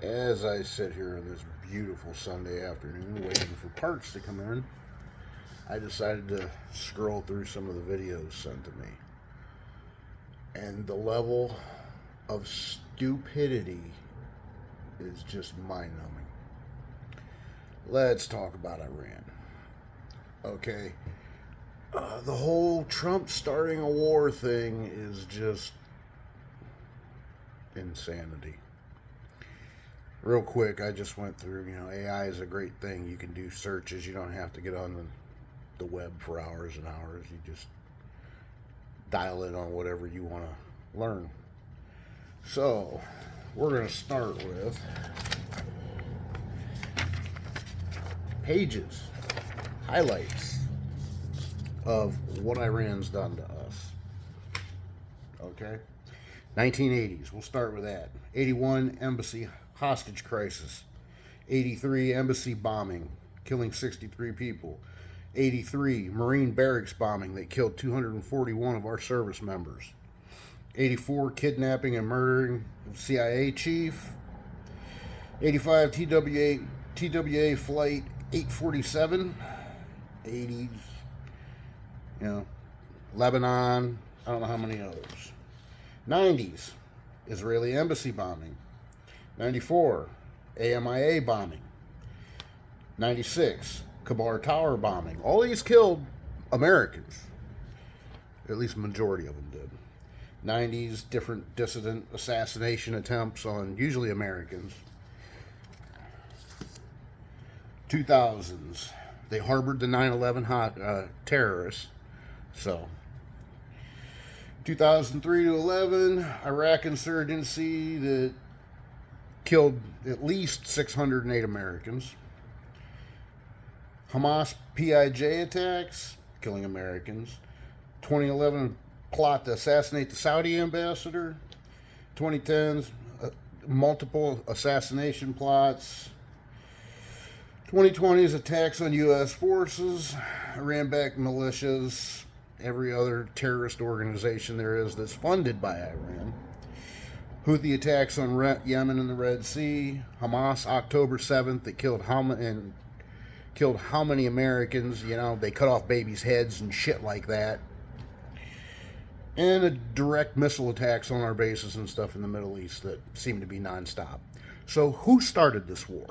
As I sit here on this beautiful Sunday afternoon waiting for parts to come in, I decided to scroll through some of the videos sent to me. And the level of stupidity is just mind numbing. Let's talk about Iran. Okay. The whole Trump starting a war thing is just insanity. Real quick, I just went through, AI is a great thing. You can do searches. You don't have to get on the web for hours and hours. You just dial in on whatever you want to learn. So, we're going to start with pages, highlights of what Iran's done to us. Okay? 1980s, we'll start with that. 81, embassy hostage crisis. 83, embassy bombing, killing 63 people. 83, Marine barracks bombing that killed 241 of our service members. 84, kidnapping and murdering of CIA chief. 85, TWA flight 847. 80s, Lebanon, I don't know how many others. 90s, Israeli embassy bombing. 94, AMIA bombing. 96, Kabar Tower bombing. All these killed Americans. At least majority of them did. 90s, different dissident assassination attempts on usually Americans. 2000s, they harbored the 9/11 terrorists. So, 2003 to 11, Iraq insurgency that killed at least 608 Americans. Hamas PIJ attacks, killing Americans. 2011, plot to assassinate the Saudi ambassador. 2010s, multiple assassination plots. 2020s, attacks on U.S. forces, Iran-backed militias, every other terrorist organization there is that's funded by Iran. Houthi attacks on Yemen and the Red Sea. Hamas, October 7th, that killed how many Americans? They cut off babies' heads and shit like that. And the direct missile attacks on our bases and stuff in the Middle East that seem to be nonstop. So who started this war?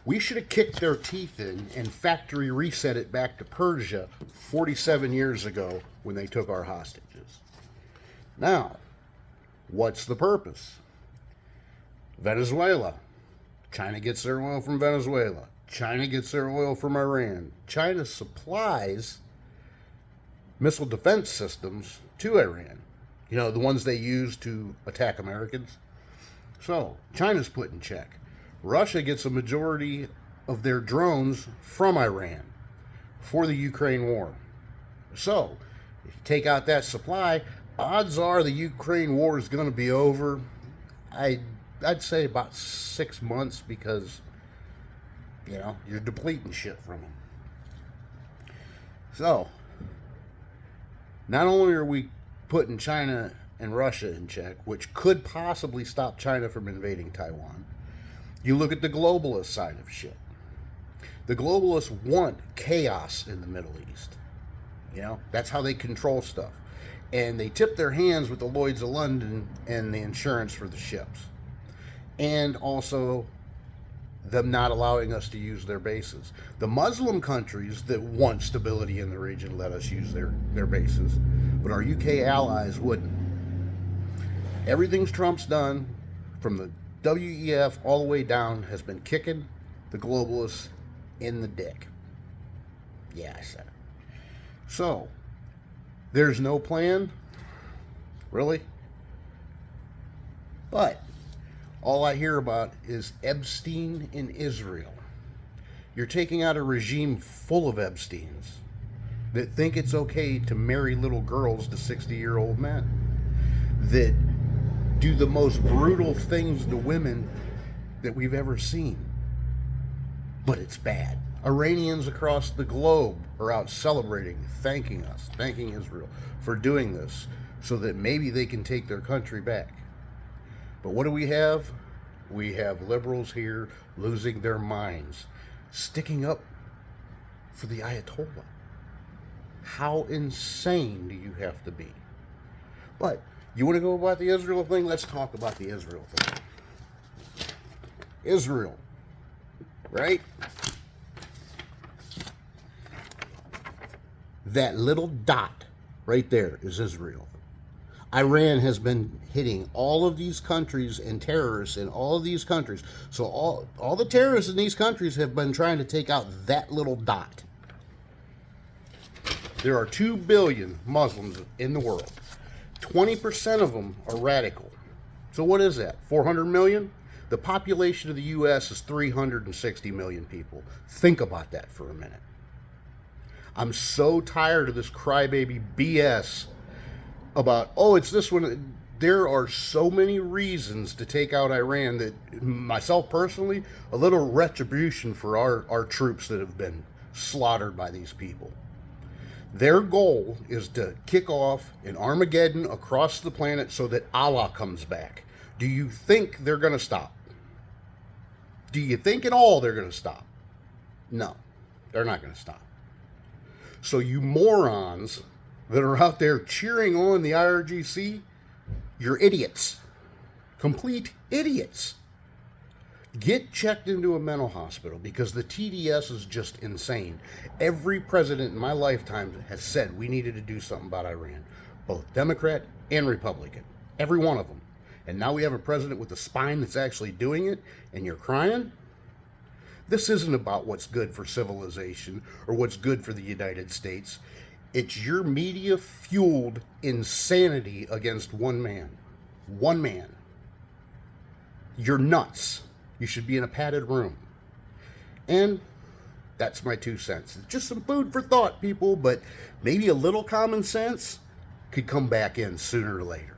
We should have kicked their teeth in and factory reset it back to Persia 47 years ago when they took our hostages. Now, what's the purpose? Venezuela. China gets their oil from Venezuela. China gets their oil from Iran. China supplies missile defense systems to Iran. The ones they use to attack Americans. So, China's put in check. Russia gets a majority of their drones from Iran for the Ukraine war. So, if you take out that supply, odds are the Ukraine war is going to be over. I'd say about 6 months because, you're depleting shit from them. So, not only are we putting China and Russia in check, which could possibly stop China from invading Taiwan, you look at the globalist side of shit. The globalists want chaos in the Middle East. That's how they control stuff. And they tip their hands with the Lloyds of London and the insurance for the ships. And also them not allowing us to use their bases. The Muslim countries that want stability in the region let us use their bases. But our UK allies wouldn't. Everything Trump's done, from the WEF all the way down, has been kicking the globalists in the dick. Yeah, I said it. So, there's no plan? Really? But, all I hear about is Epstein in Israel. You're taking out a regime full of Epsteins that think it's okay to marry little girls to 60-year-old men. That do the most brutal things to women that we've ever seen. But it's bad. Iranians across the globe are out celebrating, thanking us, thanking Israel for doing this so that maybe they can take their country back. But what do we have? we have liberals here losing their minds, sticking up for the Ayatollah. How insane do you have to be? But you want to go about the Israel thing? Let's talk about the Israel thing. Israel, right? That little dot right there is Israel. Iran has been hitting all of these countries and terrorists in all of these countries. So all the terrorists in these countries have been trying to take out that little dot. There are 2 billion Muslims in the world. 20% of them are radical. So what is that? 400 million? The population of the U.S. is 360 million people. Think about that for a minute. I'm so tired of this crybaby BS about, oh, it's this one. There are so many reasons to take out Iran that, myself personally, a little retribution for our troops that have been slaughtered by these people. Their goal is to kick off an Armageddon across the planet so that Allah comes back. Do you think they're going to stop? Do you think at all they're going to stop? No, they're not going to stop. So you morons that are out there cheering on the IRGC, you're idiots. Complete idiots. Get checked into a mental hospital because the TDS is just insane. Every president in my lifetime has said we needed to do something about Iran, both Democrat and Republican. Every one of them. And now we have a president with a spine that's actually doing it, and you're crying? This isn't about what's good for civilization or what's good for the United States. It's your media-fueled insanity against one man. One man. You're nuts. You should be in a padded room. And that's my 2 cents. It's just some food for thought, people, but maybe a little common sense could come back in sooner or later.